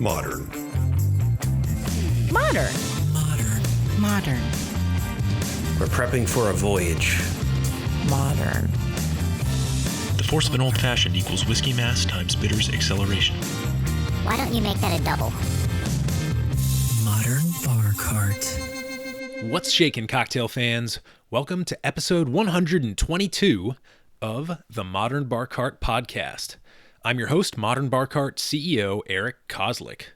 Modern. Modern. Modern. Modern. We're prepping for a voyage. Modern. The force of an old-fashioned equals whiskey mass times bitters acceleration. Why don't you make that a double? Modern bar cart. What's shakin', cocktail fans? Welcome to episode 122 of the Modern Bar Cart podcast. I'm your host, Modern Bar Cart CEO Eric Kozlik.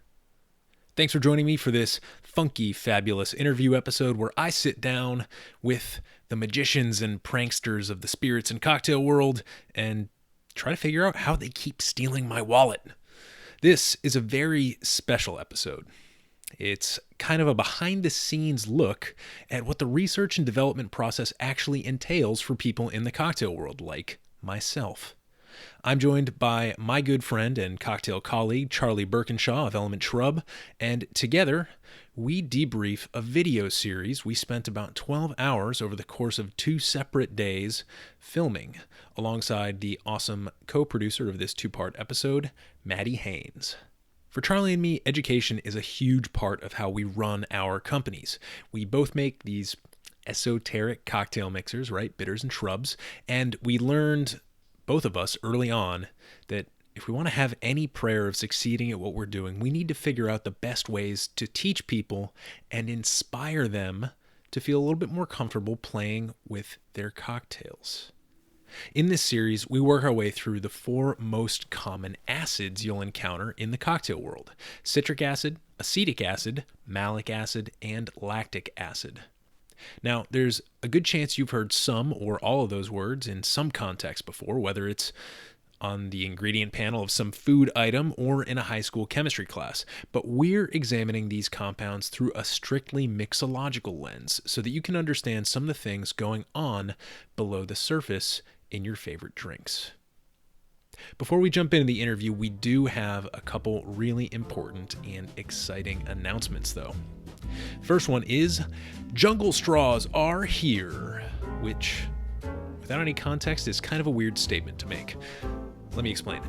Thanks for joining me for this funky, fabulous interview episode where I sit down with the magicians and pranksters of the spirits and cocktail world and try to figure out how they keep stealing my wallet. This is a very special episode. It's kind of a behind-the-scenes look at what the research and development process actually entails for people in the cocktail world, like myself. I'm joined by my good friend and cocktail colleague, Charlie Berkinshaw of Element Shrub, and together, we debrief a video series we spent about 12 hours over the course of 2 separate days filming, alongside the awesome co-producer of this 2-part episode, Maddie Haynes. For Charlie and me, education is a huge part of how we run our companies. We both make these esoteric cocktail mixers, right? Bitters and shrubs. And we learned, both of us early on, that if we want to have any prayer of succeeding at what we're doing, we need to figure out the best ways to teach people and inspire them to feel a little bit more comfortable playing with their cocktails. In this series, we work our way through the 4 most common acids you'll encounter in the cocktail world: citric acid, acetic acid, mallic acid, and lactic acid. Now, there's a good chance you've heard some or all of those words in some context before, whether it's on the ingredient panel of some food item or in a high school chemistry class. But we're examining these compounds through a strictly mixological lens so that you can understand some of the things going on below the surface in your favorite drinks. Before we jump into the interview, we do have a couple really important and exciting announcements, though. First one is jungle straws are here, which, without any context, is kind of a weird statement to make. Let me explain.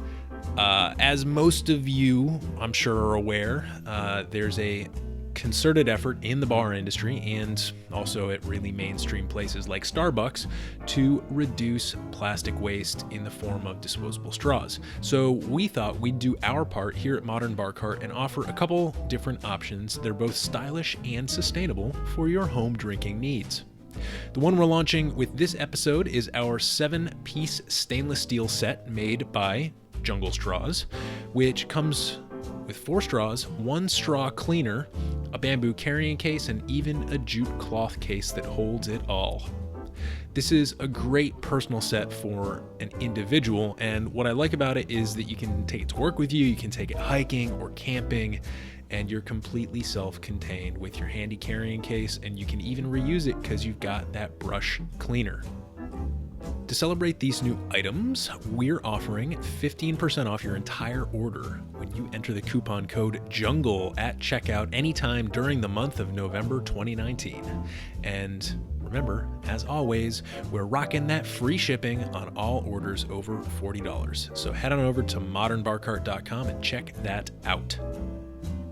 As most of you, I'm sure, are aware, there's a concerted effort in the bar industry and also at really mainstream places like Starbucks to reduce plastic waste in the form of disposable straws. So we thought we'd do our part here at Modern Bar Cart and offer a couple different options that are both stylish and sustainable for your home drinking needs. The one we're launching with this episode is our 7-piece stainless steel set made by Jungle Straws, which comes with 4 straws, 1 straw cleaner, a bamboo carrying case, and even a jute cloth case that holds it all. This is a great personal set for an individual, and what I like about it is that you can take it to work with you, you can take it hiking or camping, and you're completely self-contained with your handy carrying case, and you can even reuse it because you've got that brush cleaner. To celebrate these new items, we're offering 15% off your entire order when you enter the coupon code JUNGLE at checkout anytime during the month of November 2019. And remember, as always, we're rocking that free shipping on all orders over $40. So head on over to modernbarcart.com and check that out.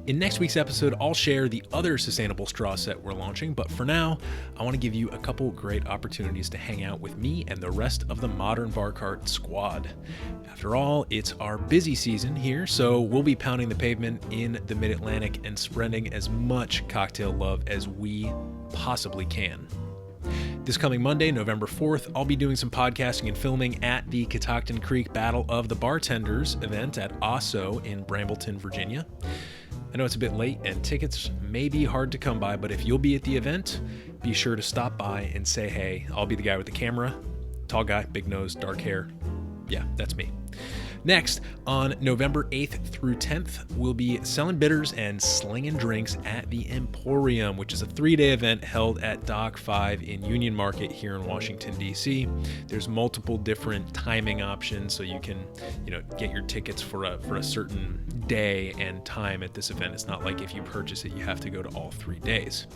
In next week's episode, I'll share the other sustainable straw set we're launching, but for now, I want to give you a couple great opportunities to hang out with me and the rest of the Modern Bar Cart squad. After all, it's our busy season here, so we'll be pounding the pavement in the Mid-Atlantic and spreading as much cocktail love as we possibly can. This coming Monday, November 4th, I'll be doing some podcasting and filming at the Catoctin Creek Battle of the Bartenders event at ASO in Brambleton, Virginia. I know it's a bit late and tickets may be hard to come by, but if you'll be at the event, be sure to stop by and say hey. I'll be the guy with the camera. Tall guy, big nose, dark hair. Yeah, that's me. Next, on November 8th through 10th, we'll be selling bitters and slinging drinks at the Emporium, which is a 3-day event held at Dock 5 in Union Market here in Washington, D.C. There's multiple different timing options, so you can, get your tickets for a certain day and time at this event. It's not like if you purchase it, you have to go to all 3 days.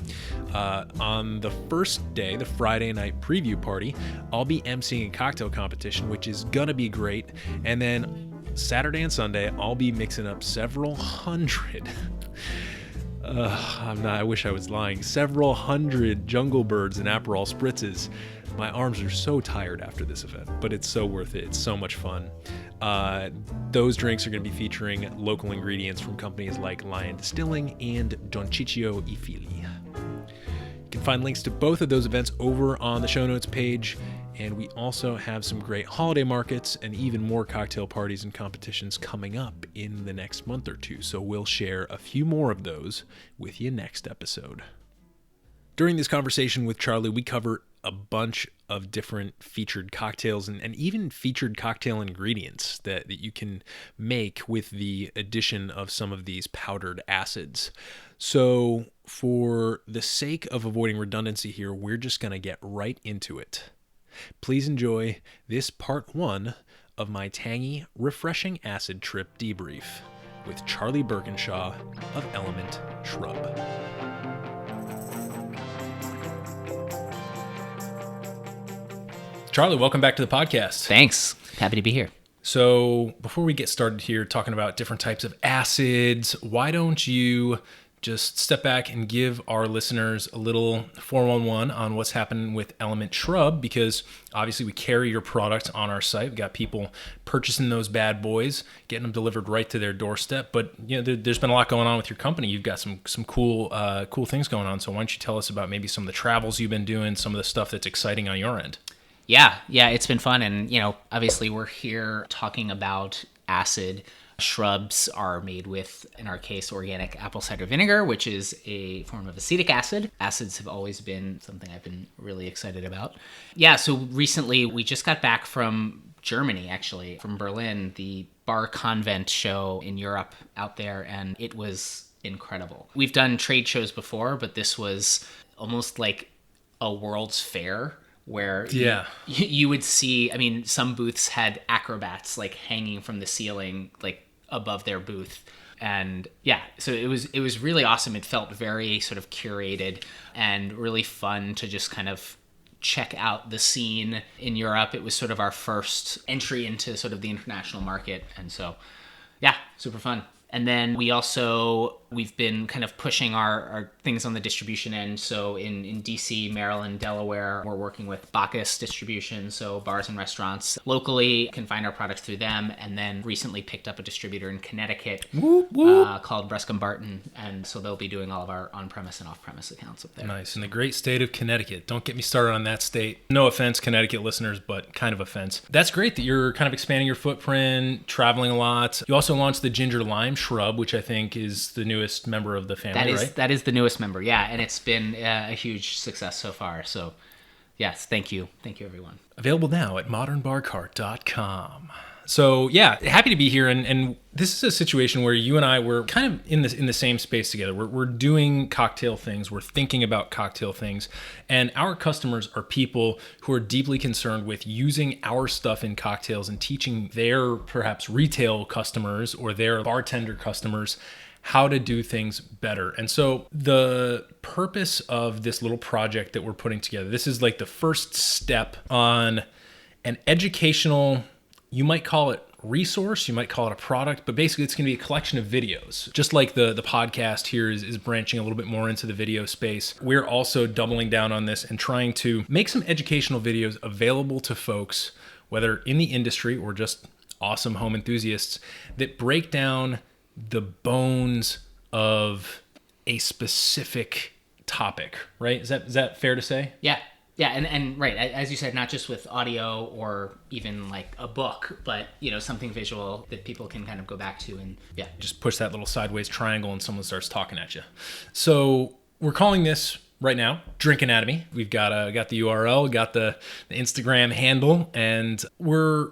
On the first day, the Friday night preview party, I'll be emceeing a cocktail competition, which is gonna be great. And then Saturday and Sunday, I'll be mixing up several hundred. I wish I was lying. Several hundred Jungle Birds and Aperol spritzes. My arms are so tired after this event, but it's so worth it. It's so much fun. Those drinks are going to be featuring local ingredients from companies like Lion Distilling and Don Ciccio I Fili. You can find links to both of those events over on the show notes page, and we also have some great holiday markets and even more cocktail parties and competitions coming up in the next month or two, so we'll share a few more of those with you next episode. During this conversation with Charlie, we cover a bunch of different featured cocktails and even featured cocktail ingredients that you can make with the addition of some of these powdered acids. So for the sake of avoiding redundancy here, we're just going to get right into it. Please enjoy this part 1 of my tangy, refreshing acid trip debrief with Charlie Berkinshaw of Element Shrub. Charlie, welcome back to the podcast. Thanks. Happy to be here. So before we get started here talking about different types of acids, why don't you just step back and give our listeners a little 411 on what's happening with Element Shrub, because obviously we carry your product on our site. We've got people purchasing those bad boys, getting them delivered right to their doorstep. But you know, there's been a lot going on with your company. You've got some cool things going on. So why don't you tell us about maybe some of the travels you've been doing, some of the stuff that's exciting on your end? Yeah, it's been fun. And, obviously we're here talking about acid. Shrubs are made with, in our case, organic apple cider vinegar, which is a form of acetic acid. Acids have always been something I've been really excited about. Yeah, so recently we just got back from Germany, actually, from Berlin, the Bar Convent show in Europe out there, and it was incredible. We've done trade shows before, but this was almost like a World's Fair, where you would see, some booths had acrobats like hanging from the ceiling, like above their booth. And so it was really awesome. It felt very sort of curated and really fun to just kind of check out the scene in Europe. It was sort of our first entry into sort of the international market. And so, super fun. And then we've been kind of pushing our things on the distribution end. So in DC, Maryland, Delaware, we're working with Bacchus Distribution. So bars and restaurants locally can find our products through them. And then recently picked up a distributor in Connecticut called Brescombe Barton. And so they'll be doing all of our on-premise and off-premise accounts up there. Nice. In the great state of Connecticut. Don't get me started on that state. No offense, Connecticut listeners, but kind of offense. That's great that you're kind of expanding your footprint, traveling a lot. You also launched the Ginger Lime Shrub, which I think is the newest member of the family, right? That is the newest member, and it's been a huge success so far. So, yes, thank you everyone. Available now at modernbarcart.com. So, happy to be here, and this is a situation where you and I were kind of in the same space together. We're doing cocktail things, we're thinking about cocktail things, and our customers are people who are deeply concerned with using our stuff in cocktails and teaching their perhaps retail customers or their bartender customers how to do things better. And so the purpose of this little project that we're putting together, this is like the first step on an educational, you might call it resource, you might call it a product, but basically it's going to be a collection of videos. Just like the podcast here is branching a little bit more into the video space, we're also doubling down on this and trying to make some educational videos available to folks, whether in the industry or just awesome home enthusiasts, that break down the bones of a specific topic, right? Is that fair to say? Yeah, and right, as you said, not just with audio or even like a book, but something visual that people can kind of go back to and just push that little sideways triangle and someone starts talking at you. So we're calling this right now Drink Anatomy. We've got the URL, got the Instagram handle, and we're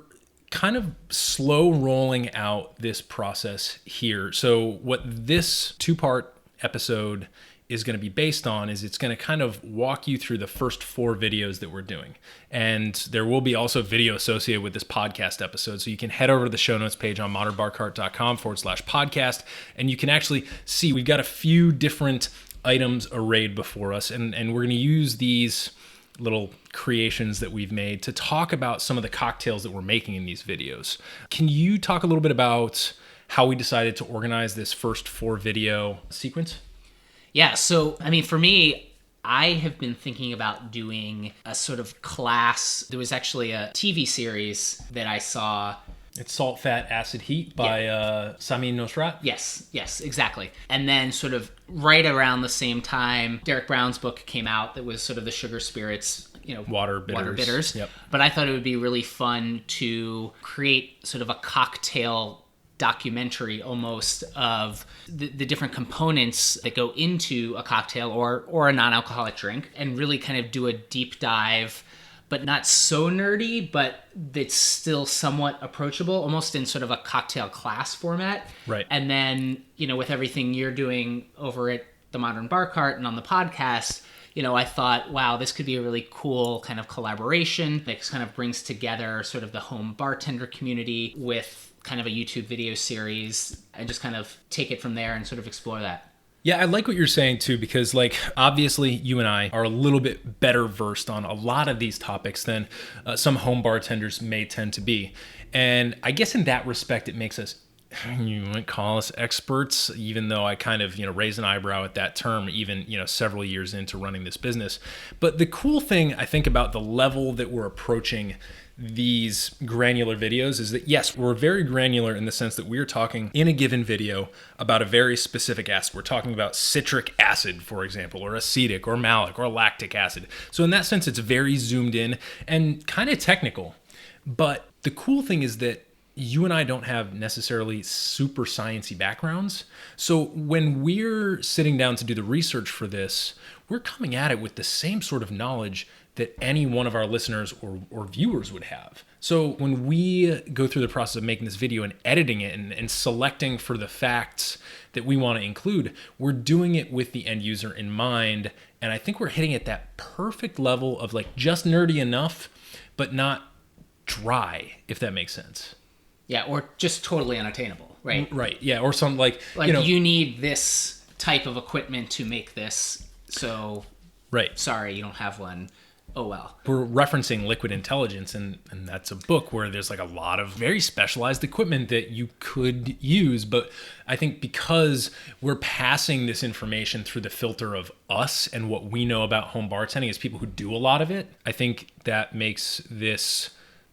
kind of slow rolling out this process here. So what this 2-part episode is going to be based on is it's going to kind of walk you through the first 4 videos that we're doing. And there will be also video associated with this podcast episode. So you can head over to the show notes page on modernbarcart.com/podcast. And you can actually see we've got a few different items arrayed before us. And we're going to use these little creations that we've made to talk about some of the cocktails that we're making in these videos. Can you talk a little bit about how we decided to organize this first 4-video sequence? Yeah, so, I mean, for me, I have been thinking about doing a sort of class. There was actually a TV series that I saw. It's Salt, Fat, Acid, Heat by Sami Nosrat. Yes, exactly. And then sort of right around the same time, Derek Brown's book came out that was sort of the sugar spirits, Water bitters. Yep. But I thought it would be really fun to create sort of a cocktail documentary almost of the different components that go into a cocktail or a non-alcoholic drink, and really kind of do a deep dive, but not so nerdy, but that's still somewhat approachable, almost in sort of a cocktail class format. Right. And then, with everything you're doing over at the Modern Bar Cart and on the podcast, I thought, wow, this could be a really cool kind of collaboration that kind of brings together sort of the home bartender community with kind of a YouTube video series, and just kind of take it from there and sort of explore that. Yeah, I like what you're saying too, because obviously you and I are a little bit better versed on a lot of these topics than some home bartenders may tend to be. And I guess in that respect, it makes us, you might call us experts, even though I kind of, raise an eyebrow at that term, even, several years into running this business. But the cool thing I think about the level that we're approaching these granular videos is that, yes, we're very granular in the sense that we're talking in a given video about a very specific acid. We're talking about citric acid, for example, or acetic or mallic or lactic acid. So in that sense, it's very zoomed in and kind of technical. But the cool thing is that you and I don't have necessarily super sciencey backgrounds. So when we're sitting down to do the research for this, we're coming at it with the same sort of knowledge that any one of our listeners or viewers would have. So when we go through the process of making this video and editing it and selecting for the facts that we want to include, we're doing it with the end user in mind. And I think we're hitting at that perfect level of just nerdy enough, but not dry, if that makes sense. Yeah, or just totally unattainable, right? Right, yeah, or something you need this type of equipment to make this, so right. Sorry, you don't have one. Oh well. We're referencing Liquid Intelligence, and that's a book where there's a lot of very specialized equipment that you could use. But I think because we're passing this information through the filter of us and what we know about home bartending as people who do a lot of it, I think that makes this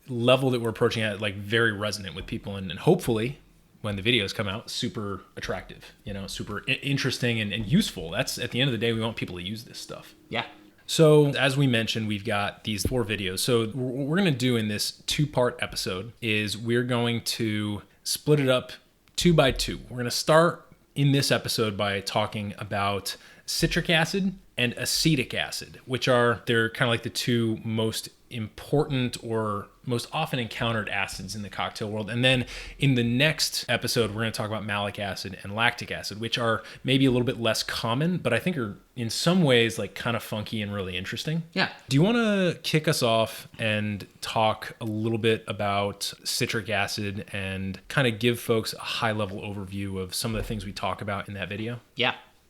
level that we're approaching at very resonant with people, and hopefully when the videos come out, super attractive, super interesting and useful. That's, at the end of the day, we want people to use this stuff. Yeah. So as we mentioned, we've got these 4 videos. So what we're going to do in this 2-part episode is we're going to split it up 2 by 2. We're going to start in this episode by talking about citric acid and acetic acid, they're kind of the 2 most important or most often encountered acids in the cocktail world. And then in the next episode, we're going to talk about malic acid and lactic acid, which are maybe a little bit less common, but I think are in some ways kind of funky and really interesting. Yeah. Do you want to kick us off and talk a little bit about citric acid and kind of give folks a high-level overview of some of the things we talk about in that video?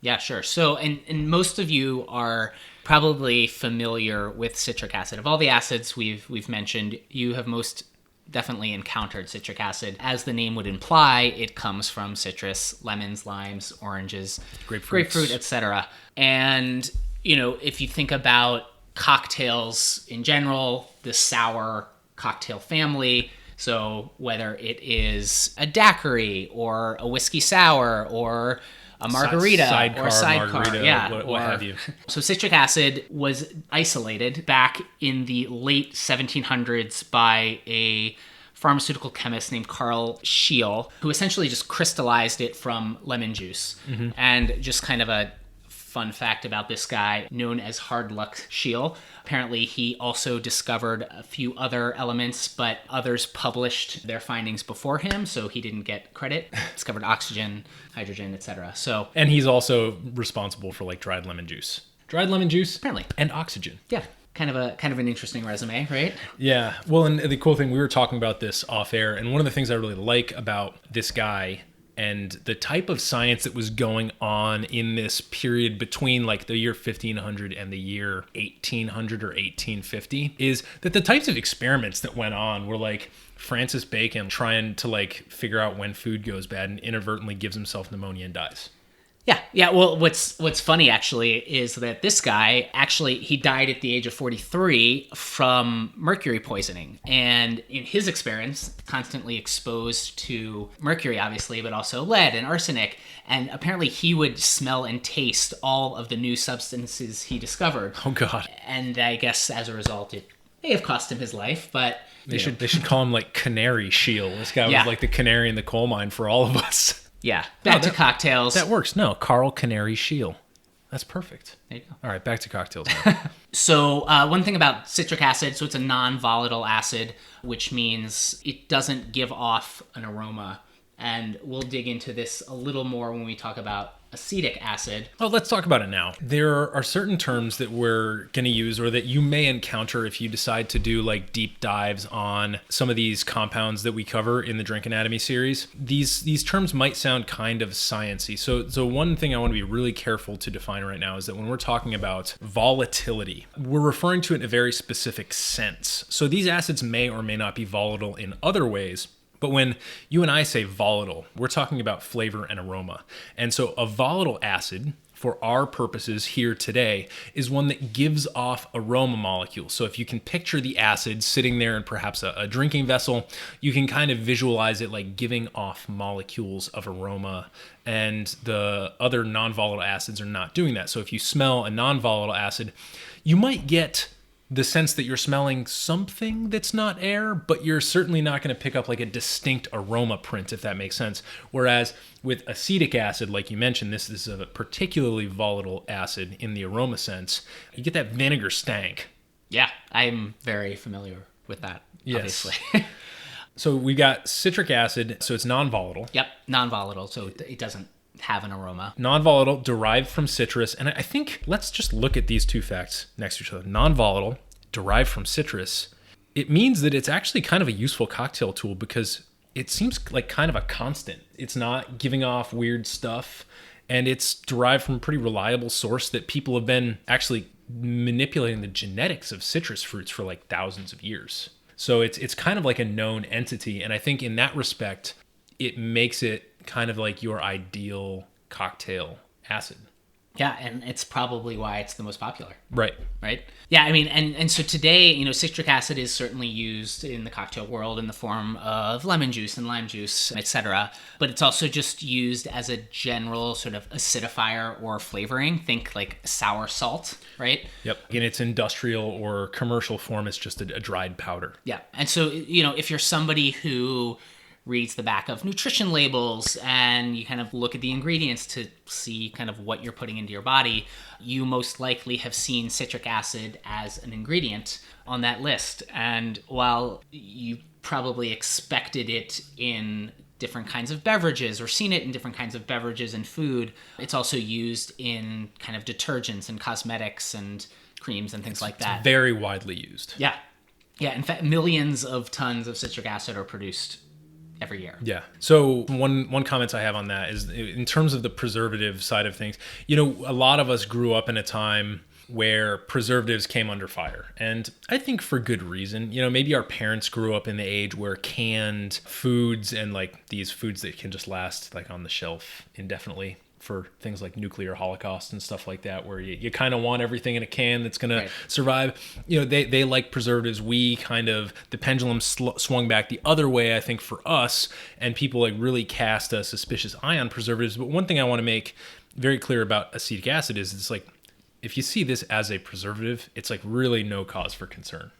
Yeah, sure. So, and most of you are probably familiar with citric acid. Of all the acids we've mentioned, you have most definitely encountered citric acid. As the name would imply, it comes from citrus, lemons, limes, oranges, grapefruit, etc. And, if you think about cocktails in general, the sour cocktail family, so whether it is a daiquiri or a whiskey sour or a margarita or sidecar, margarita, what have you. So citric acid was isolated back in the late 1700s by a pharmaceutical chemist named Carl Scheele, who essentially just crystallized it from lemon juice. Mm-hmm. And just kind of a fun fact about this guy, known as Hard Luck Scheele. Apparently, he also discovered a few other elements, but others published their findings before him, so he didn't get credit. Discovered oxygen, hydrogen, etc. And he's also responsible for dried lemon juice. Dried lemon juice, apparently, and oxygen. Yeah, kind of an interesting resume, right? Yeah. Well, and the cool thing, we were talking about this off air, and one of the things I really like about this guy and the type of science that was going on in this period between like the year 1500 and the year 1800 or 1850 is that the types of experiments that went on were like Francis Bacon trying to like figure out when food goes bad and inadvertently gives himself pneumonia and dies. Yeah. Well, what's funny actually is that this guy he died at the age of 43 from mercury poisoning, and in his experiments, constantly exposed to mercury, obviously, but also lead and arsenic, and apparently he would smell and taste all of the new substances he discovered. Oh God! And I guess as a result, it may have cost him his life, but they should call him like Canary Shield. This guy was like the canary in the coal mine for all of us. Yeah, back to cocktails. That works. No, Carl Canary Shield. That's perfect. There you go. All right, back to cocktails. So one thing about citric acid, so it's a non-volatile acid, which means it doesn't give off an aroma. And we'll dig into this a little more when we talk about acetic acid. Oh, let's talk about it now. There are certain terms that we're going to use or that you may encounter if you decide to do like deep dives on some of these compounds that we cover in the Drink Anatomy series. These terms might sound kind of sciencey. So one thing I want to be really careful to define right now is that when we're talking about volatility, we're referring to it in a very specific sense. So these acids may or may not be volatile in other ways. But when you and I say volatile, we're talking about flavor and aroma. And so a volatile acid, for our purposes here today, is one that gives off aroma molecules. So if you can picture the acid sitting there in perhaps a drinking vessel, you can kind of visualize it like giving off molecules of aroma. And the other non-volatile acids are not doing that. So if you smell a non-volatile acid, you might get the sense that you're smelling something that's not air, but you're certainly not going to pick up like a distinct aroma print, if that makes sense. Whereas with acetic acid, like you mentioned, this is a particularly volatile acid in the aroma sense. You get that vinegar stank. Yeah, I'm very familiar with that, obviously. So we got citric acid, so it's non-volatile. Yep, non-volatile, so it doesn't have an aroma. Non-volatile, derived from citrus. And I think let's just look at these two facts next to each other. Non-volatile, derived from citrus. It means that it's actually kind of a useful cocktail tool because it seems like kind of a constant. It's not giving off weird stuff, and it's derived from a pretty reliable source that people have been actually manipulating the genetics of citrus fruits for like thousands of years. So it's kind of like a known entity. And I think in that respect, it makes it kind of like your ideal cocktail acid. Yeah, and it's probably why it's the most popular. Right. Yeah, I mean, and so today, citric acid is certainly used in the cocktail world in the form of lemon juice and lime juice, etc. But it's also just used as a general sort of acidifier or flavoring. Think like sour salt, right? Yep. In its industrial or commercial form, it's just a dried powder. Yeah, and so, if you're somebody who reads the back of nutrition labels and you kind of look at the ingredients to see kind of what you're putting into your body, you most likely have seen citric acid as an ingredient on that list. And while you probably expected it in different kinds of beverages or seen it in different kinds of beverages and food, it's also used in kind of detergents and cosmetics and creams and things like that. It's very widely used. Yeah. In fact, millions of tons of citric acid are produced every year. Yeah. So one comment I have on that is in terms of the preservative side of things, a lot of us grew up in a time where preservatives came under fire. And I think for good reason. Maybe our parents grew up in the age where canned foods and like these foods that can just last like on the shelf indefinitely for things like nuclear holocaust and stuff like that, where you kind of want everything in a can that's going to survive. They like preservatives. We the pendulum swung back the other way, I think, for us, and people like really cast a suspicious eye on preservatives. But one thing I want to make very clear about acetic acid is it's like, if you see this as a preservative, it's like really no cause for concern.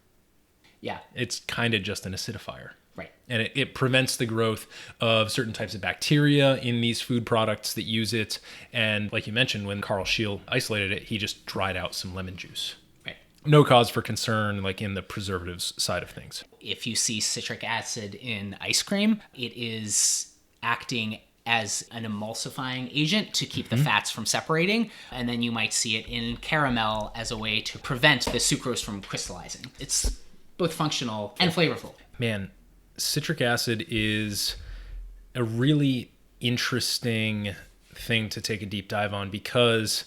Yeah. It's kind of just an acidifier. Right. And it prevents the growth of certain types of bacteria in these food products that use it. And like you mentioned, when Carl Scheel isolated it, he just dried out some lemon juice. Right. No cause for concern, like in the preservatives side of things. If you see citric acid in ice cream, it is acting as an emulsifying agent to keep the fats from separating. And then you might see it in caramel as a way to prevent the sucrose from crystallizing. It's both functional and flavorful. Man, citric acid is a really interesting thing to take a deep dive on, because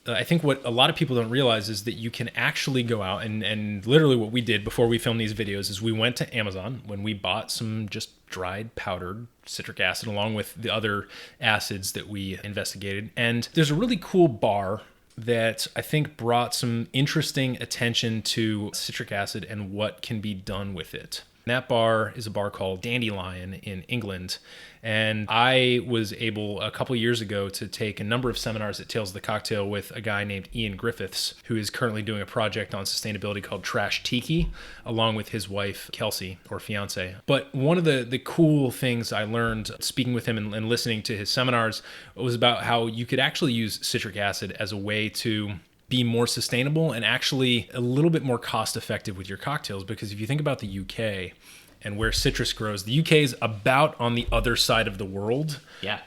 I think what a lot of people don't realize is that you can actually go out and literally what we did before we filmed these videos is we went to Amazon when we bought some just dried powdered citric acid along with the other acids that we investigated. And there's a really cool bar that I think brought some interesting attention to citric acid and what can be done with it. And that bar is a bar called Dandelion in England. And I was able a couple years ago to take a number of seminars at Tales of the Cocktail with a guy named Ian Griffiths, who is currently doing a project on sustainability called Trash Tiki, along with his wife, Kelsey, or fiance. But one of the cool things I learned speaking with him and listening to his seminars was about how you could actually use citric acid as a way to be more sustainable and actually a little bit more cost effective with your cocktails. Because if you think about the UK and where citrus grows, the UK is about on the other side of the world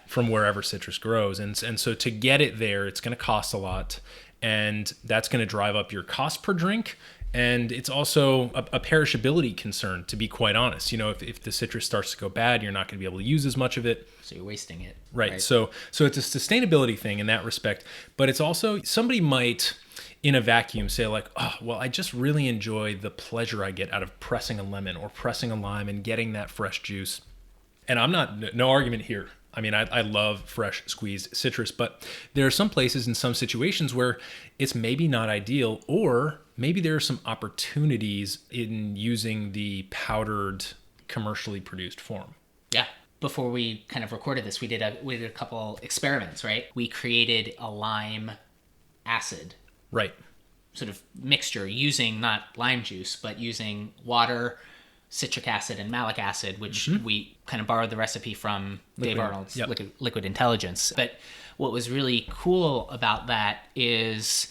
from wherever citrus grows. And so to get it there, it's going to cost a lot. And that's going to drive up your cost per drink. And it's also a perishability concern, to be quite honest. You know, if the citrus starts to go bad, you're not going to be able to use as much of it. So you're wasting it. Right. So it's a sustainability thing in that respect. But it's also, somebody might, in a vacuum, say like, oh, well, I just really enjoy the pleasure I get out of pressing a lemon or pressing a lime and getting that fresh juice. And I'm not, no argument here. I mean, I love fresh squeezed citrus, but there are some places in some situations where it's maybe not ideal, or maybe there are some opportunities in using the powdered, commercially produced form. Yeah. Before we kind of recorded this, we did a couple experiments, right? We created a lime acid. Right. Sort of mixture using not lime juice, but using water, citric acid, and mallic acid, which we kind of borrowed the recipe from Dave Arnold's Liquid Intelligence. But what was really cool about that is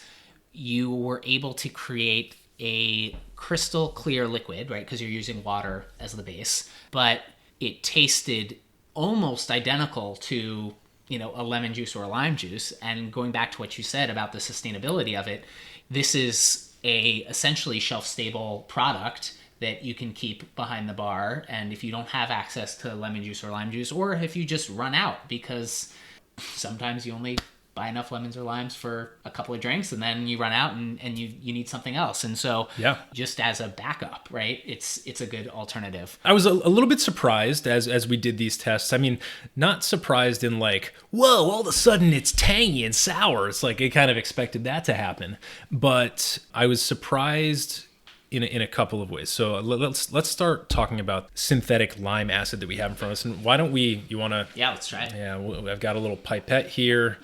you were able to create a crystal clear liquid, right? Because you're using water as the base, but it tasted almost identical to, you know, a lemon juice or a lime juice. And going back to what you said about the sustainability of it, this is a essentially shelf-stable product that you can keep behind the bar. And if you don't have access to lemon juice or lime juice, or if you just run out, because sometimes you only buy enough lemons or limes for a couple of drinks and then you run out and you need something else. And so just as a backup, right, it's a good alternative. I was a little bit surprised as we did these tests. I mean, not surprised in like, whoa, all of a sudden it's tangy and sour. It's like I kind of expected that to happen. But I was surprised in a couple of ways. So let's start talking about synthetic lime acid that we have in front of us. And why don't you want to? Yeah, let's try it. Yeah, I've got a little pipette here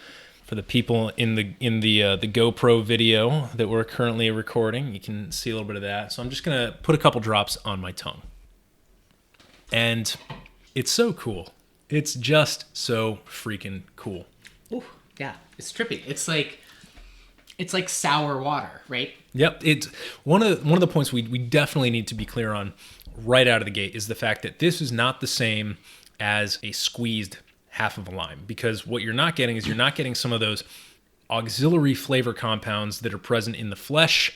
for the people in the GoPro video that we're currently recording. You can see a little bit of that. So I'm just gonna put a couple drops on my tongue, and it's so cool. It's just so freaking cool. Ooh, yeah, it's trippy. It's like sour water, right? Yep. It's one of the points we definitely need to be clear on right out of the gate is the fact that this is not the same as a squeezed half of a lime, because what you're not getting is you're not getting some of those auxiliary flavor compounds that are present in the flesh,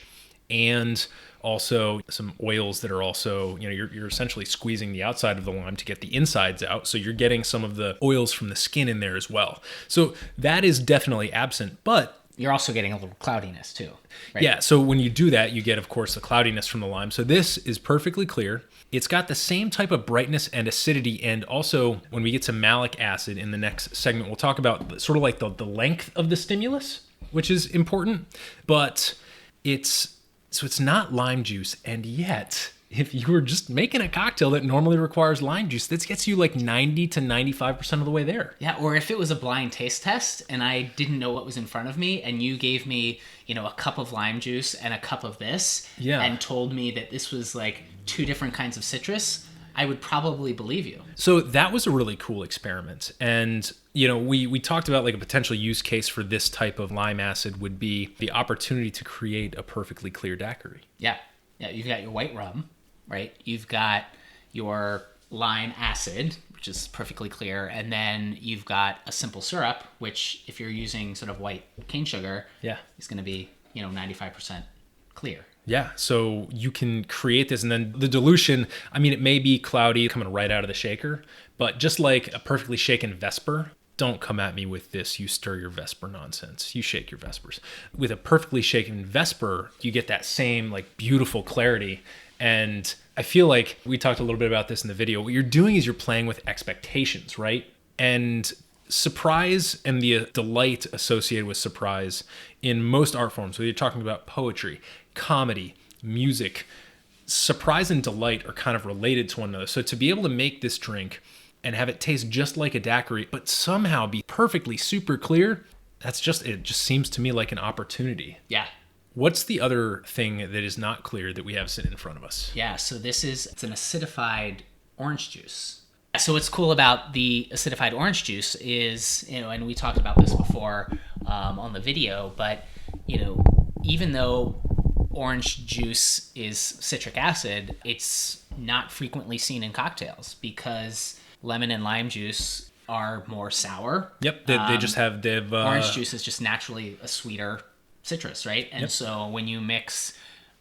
and also some oils that are also, you know, you're essentially squeezing the outside of the lime to get the insides out. So you're getting some of the oils from the skin in there as well. So that is definitely absent, but you're also getting a little cloudiness too, right? Yeah, so when you do that, you get, of course, the cloudiness from the lime. So this is perfectly clear. It's got the same type of brightness and acidity, and also when we get to mallic acid in the next segment, we'll talk about sort of like the length of the stimulus, which is important, but it's not lime juice, and yet if you were just making a cocktail that normally requires lime juice, this gets you like 90 to 95% of the way there. Yeah, or if it was a blind taste test and I didn't know what was in front of me and you gave me, you know, a cup of lime juice and a cup of this and told me that this was like two different kinds of citrus, I would probably believe you. So that was a really cool experiment. And, you know, we talked about like a potential use case for this type of lime acid would be the opportunity to create a perfectly clear daiquiri. Yeah. Yeah, you've got your white rum, right? You've got your lime acid, which is perfectly clear. And then you've got a simple syrup, which if you're using sort of white cane sugar, is going to be, you know, 95% clear, Yeah, so you can create this, and then the dilution, I mean, it may be cloudy coming right out of the shaker, but just like a perfectly shaken Vesper, don't come at me with this, you stir your Vesper nonsense. You shake your Vespers. With a perfectly shaken Vesper, you get that same like beautiful clarity. And I feel like we talked a little bit about this in the video. What you're doing is you're playing with expectations, right? And surprise and the delight associated with surprise in most art forms, whether you're talking about poetry, comedy, music, surprise and delight are kind of related to one another. So to be able to make this drink and have it taste just like a daiquiri, but somehow be perfectly super clear, it just seems to me like an opportunity. Yeah. What's the other thing that is not clear that we have sitting in front of us? Yeah, so it's an acidified orange juice. So what's cool about the acidified orange juice is, and we talked about this before on the video, but, even though orange juice is citric acid, it's not frequently seen in cocktails because lemon and lime juice are more sour. Yep, they just have... orange juice is just naturally a sweeter citrus, right? And so when you mix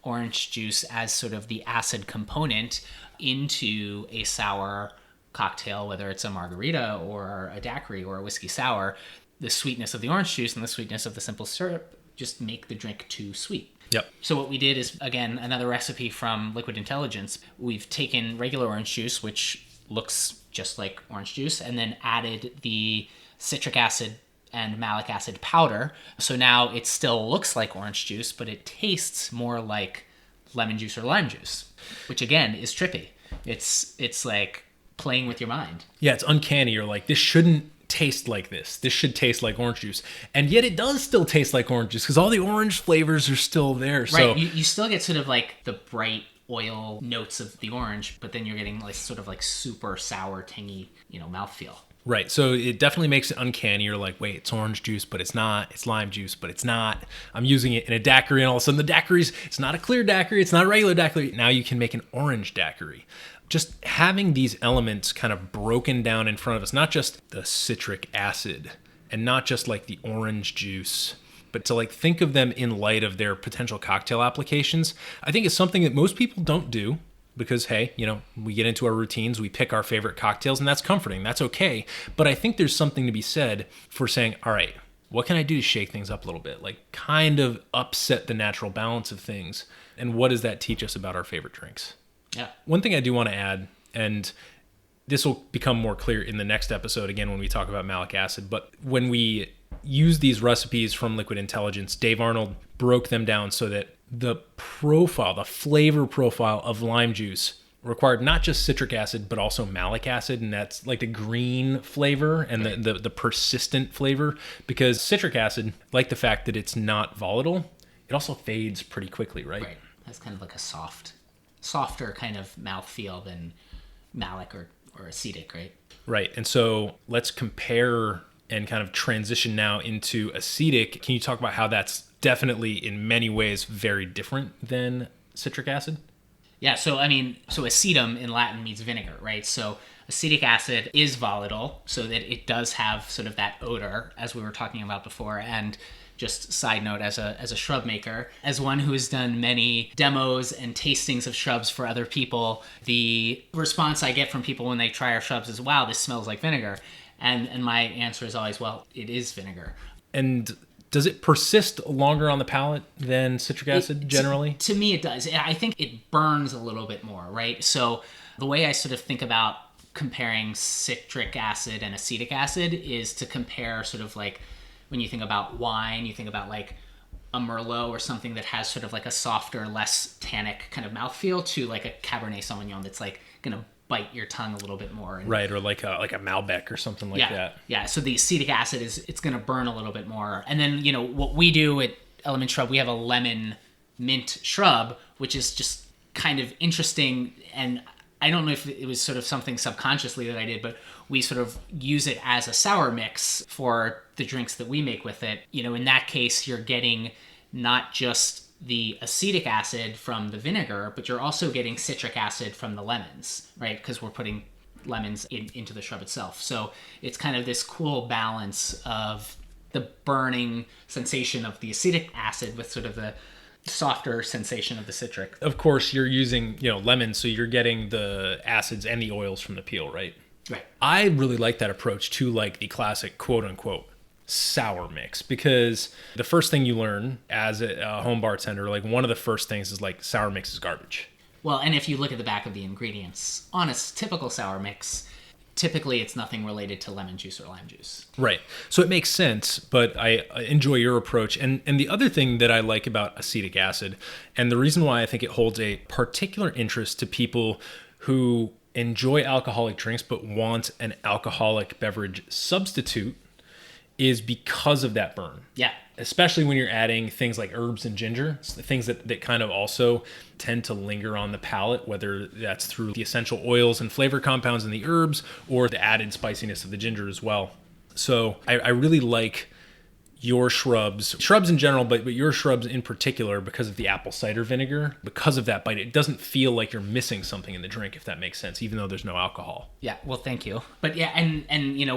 orange juice as sort of the acid component into a sour cocktail, whether it's a margarita or a daiquiri or a whiskey sour, the sweetness of the orange juice and the sweetness of the simple syrup just make the drink too sweet. Yep. So what we did is, again, another recipe from Liquid Intelligence. We've taken regular orange juice, which looks just like orange juice, and then added the citric acid and mallic acid powder. So now it still looks like orange juice, but it tastes more like lemon juice or lime juice, which again is trippy. It's like playing with your mind. Yeah, it's uncanny. You're like, this shouldn't taste like this. This should taste like orange juice. And yet it does still taste like orange juice because all the orange flavors are still there. Right. So You still get sort of like the bright oil notes of the orange, but then you're getting like sort of like super sour, tangy, mouthfeel. Right. So it definitely makes it uncanny. You're like, wait, it's orange juice, but it's not. It's lime juice, but it's not. I'm using it in a daiquiri, and all of a sudden the daiquiri's, it's not a clear daiquiri. It's not a regular daiquiri. Now you can make an orange daiquiri. Just having these elements kind of broken down in front of us, not just the citric acid and not just like the orange juice, but to like think of them in light of their potential cocktail applications, I think is something that most people don't do. Because, hey, we get into our routines, we pick our favorite cocktails, and that's comforting. That's okay. But I think there's something to be said for saying, all right, what can I do to shake things up a little bit? Like kind of upset the natural balance of things. And what does that teach us about our favorite drinks? Yeah. One thing I do want to add, and this will become more clear in the next episode, again, when we talk about malic acid, but when we use these recipes from Liquid Intelligence, Dave Arnold broke them down so that the flavor profile of lime juice required not just citric acid, but also malic acid. And that's like the green flavor and right. the persistent flavor, because citric acid, like the fact that it's not volatile, it also fades pretty quickly, right? Right. That's kind of like a softer kind of mouthfeel than malic or acetic, right? Right. And so let's compare and kind of transition now into acetic. Can you talk about how that's definitely in many ways very different than citric acid? Yeah, so acetum in Latin means vinegar, right? So acetic acid is volatile, so that it does have sort of that odor, as we were talking about before. And just side note, as a shrub maker, as one who has done many demos and tastings of shrubs for other people, the response I get from people when they try our shrubs is, wow, this smells like vinegar. And my answer is always, well, it is vinegar. And does it persist longer on the palate than citric acid generally? To me, it does. I think it burns a little bit more, right? So the way I sort of think about comparing citric acid and acetic acid is to compare sort of like when you think about wine, you think about like a Merlot or something that has sort of like a softer, less tannic kind of mouthfeel to like a Cabernet Sauvignon that's like going to bite your tongue a little bit more. And, right, or like a Malbec or something like that. Yeah, so the acetic acid it's going to burn a little bit more. And then, what we do at Element Shrub, we have a lemon mint shrub, which is just kind of interesting. And I don't know if it was sort of something subconsciously that I did, but we sort of use it as a sour mix for the drinks that we make with it. In that case, you're getting not just the acetic acid from the vinegar, but you're also getting citric acid from the lemons, right? Because we're putting lemons into the shrub itself. So it's kind of this cool balance of the burning sensation of the acetic acid with sort of the softer sensation of the citric. Of course, you're using, lemon, so you're getting the acids and the oils from the peel, right? Right. I really like that approach to like the classic quote unquote sour mix, because the first thing you learn as a home bartender, like one of the first things is like sour mix is garbage. Well, and if you look at the back of the ingredients, on a typical sour mix, typically it's nothing related to lemon juice or lime juice. Right. So it makes sense, but I enjoy your approach. And the other thing that I like about acetic acid, and the reason why I think it holds a particular interest to people who enjoy alcoholic drinks but want an alcoholic beverage substitute, is because of that burn. Yeah. Especially when you're adding things like herbs and ginger, things that kind of also tend to linger on the palate, whether that's through the essential oils and flavor compounds in the herbs or the added spiciness of the ginger as well. So I really like your shrubs in general, but your shrubs in particular, because of the apple cider vinegar, because of that bite. It doesn't feel like you're missing something in the drink, if that makes sense, even though there's no alcohol. Yeah, well, thank you. But yeah, and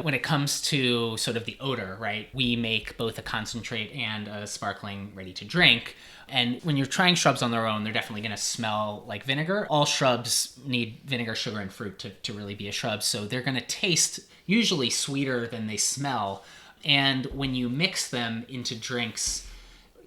when it comes to sort of the odor, right, we make both a concentrate and a sparkling ready to drink. And when you're trying shrubs on their own, they're definitely going to smell like vinegar. All shrubs need vinegar, sugar, and fruit to really be a shrub. So they're going to taste usually sweeter than they smell. And when you mix them into drinks,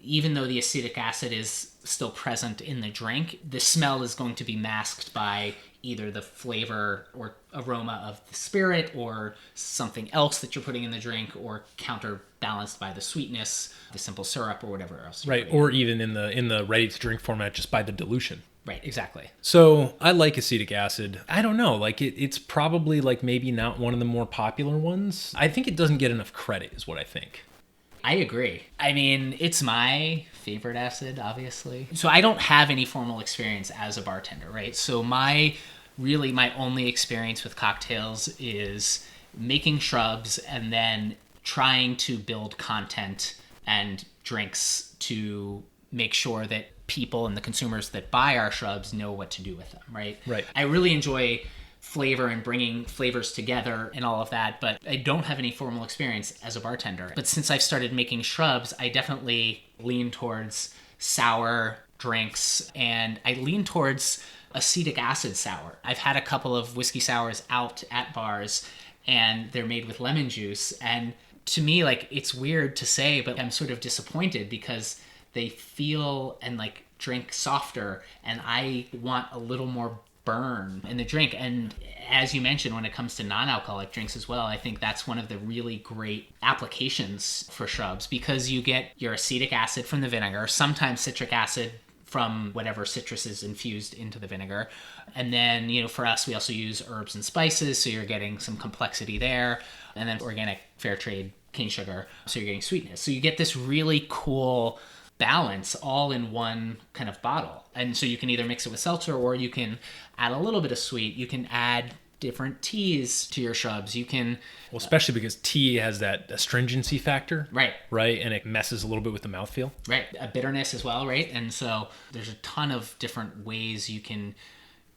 even though the acetic acid is still present in the drink, the smell is going to be masked by either the flavor or aroma of the spirit or something else that you're putting in the drink, or counterbalanced by the sweetness, the simple syrup, or whatever else. Right, or even in the ready-to-drink format, just by the dilution. Right, exactly. So I like acetic acid. I don't know, like it's probably like maybe not one of the more popular ones. I think it doesn't get enough credit is what I think. I agree. I mean, it's my favorite acid, obviously. So I don't have any formal experience as a bartender, right? So my only experience with cocktails is making shrubs and then trying to build content and drinks to make sure that people and the consumers that buy our shrubs know what to do with them, right? Right. I really enjoy flavor and bringing flavors together and all of that, but I don't have any formal experience as a bartender. But since I've started making shrubs, I definitely lean towards sour drinks, and I lean towards acetic acid sour. I've had a couple of whiskey sours out at bars, and they're made with lemon juice, and to me, like, it's weird to say, but I'm sort of disappointed because they feel and like drink softer, and I want a little more burn in the drink. And as you mentioned, when it comes to non-alcoholic drinks as well, I think that's one of the really great applications for shrubs, because you get your acetic acid from the vinegar, sometimes citric acid from whatever citrus is infused into the vinegar. And then, for us, we also use herbs and spices, so you're getting some complexity there. And then organic fair trade cane sugar, so you're getting sweetness. So you get this really cool balance all in one kind of bottle. And so you can either mix it with seltzer, or you can add a little bit of sweet. You can add different teas to your shrubs. You can... Well, especially because tea has that astringency factor. Right. Right, and it messes a little bit with the mouthfeel. Right. A bitterness as well, right? And so there's a ton of different ways you can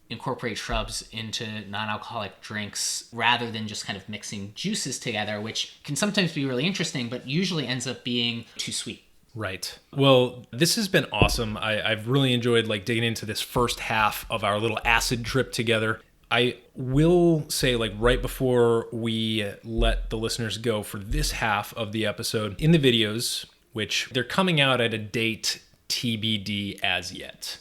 incorporate shrubs into non-alcoholic drinks rather than just kind of mixing juices together, which can sometimes be really interesting, but usually ends up being too sweet. Right. Well, this has been awesome. I've really enjoyed digging into this first half of our little acid trip together. I will say, right before we let the listeners go for this half of the episode, in the videos, which they're coming out at a date TBD as yet.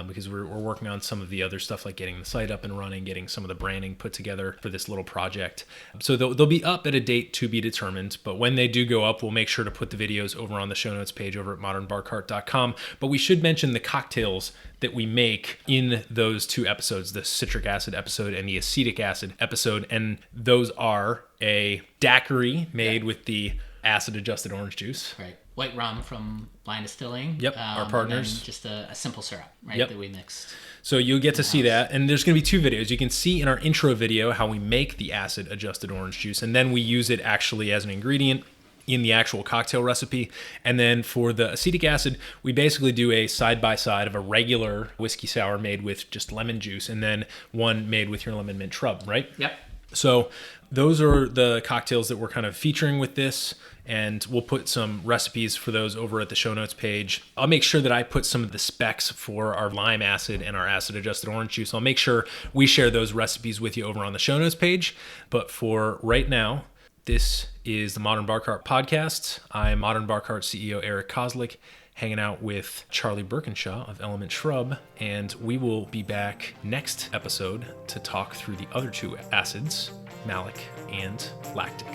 Because we're working on some of the other stuff, like getting the site up and running, getting some of the branding put together for this little project. So they'll be up at a date to be determined. But when they do go up, we'll make sure to put the videos over on the show notes page over at modernbarcart.com. But we should mention the cocktails that we make in those two episodes, the citric acid episode and the acetic acid episode. And those are a daiquiri made with the acid-adjusted orange juice. Right. White rum from Blind Distilling. Yep, our partners. And just a simple syrup, right, yep. that we mixed. So you'll get to see that. And there's going to be two videos. You can see in our intro video how we make the acid-adjusted orange juice. And then we use it actually as an ingredient in the actual cocktail recipe. And then for the acetic acid, we basically do a side-by-side of a regular whiskey sour made with just lemon juice, and then one made with your lemon mint shrub, right? Yep. So those are the cocktails that we're kind of featuring with this, and we'll put some recipes for those over at the show notes page. I'll make sure that I put some of the specs for our lime acid and our acid adjusted orange juice. I'll make sure we share those recipes with you over on the show notes page. But for right now, this is the Modern Bar Cart Podcast. I'm Modern Bar Cart CEO Eric Kozlik, hanging out with Charlie Berkinshaw of Element Shrub, and we will be back next episode to talk through the other two acids, mallic and lactic.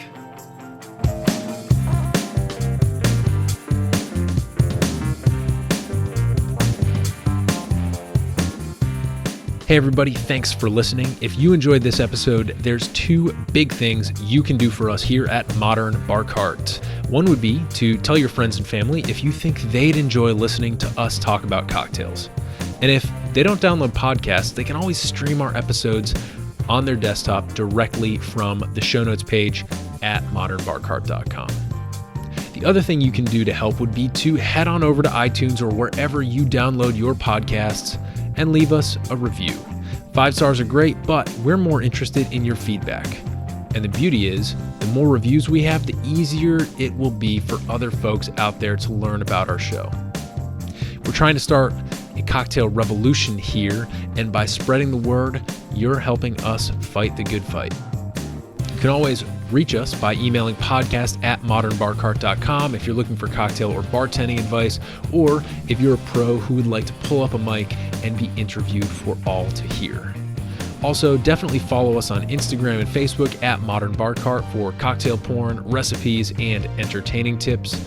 Hey everybody, thanks for listening. If you enjoyed this episode, there's two big things you can do for us here at Modern Bar Cart. One would be to tell your friends and family if you think they'd enjoy listening to us talk about cocktails. And if they don't download podcasts, they can always stream our episodes on their desktop directly from the show notes page at modernbarcart.com. The other thing you can do to help would be to head on over to iTunes or wherever you download your podcasts and leave us a review. 5 stars are great, but we're more interested in your feedback. And the beauty is, the more reviews we have, the easier it will be for other folks out there to learn about our show. We're trying to start a cocktail revolution here, and by spreading the word, you're helping us fight the good fight. You can always reach us by emailing podcast@modernbarcart.com if you're looking for cocktail or bartending advice, or if you're a pro who would like to pull up a mic and be interviewed for all to hear. Also, definitely follow us on Instagram and Facebook at Modern Bar Cart for cocktail porn, recipes, and entertaining tips.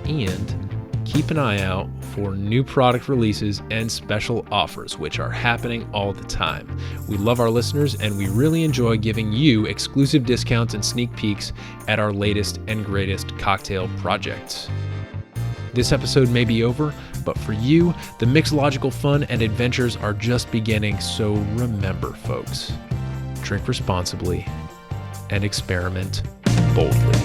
And keep an eye out for new product releases and special offers, which are happening all the time. We love our listeners, and we really enjoy giving you exclusive discounts and sneak peeks at our latest and greatest cocktail projects. This episode may be over, but for you, the mixological fun and adventures are just beginning, so remember, folks, drink responsibly and experiment boldly.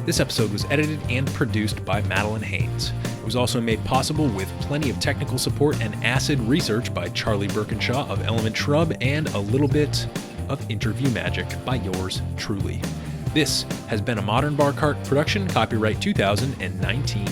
This episode was edited and produced by Madeline Haynes. It was also made possible with plenty of technical support and acid research by Charlie Berkinshaw of Element Shrub, and a little bit of interview magic by yours truly. This has been a Modern Bar Cart production, copyright 2019.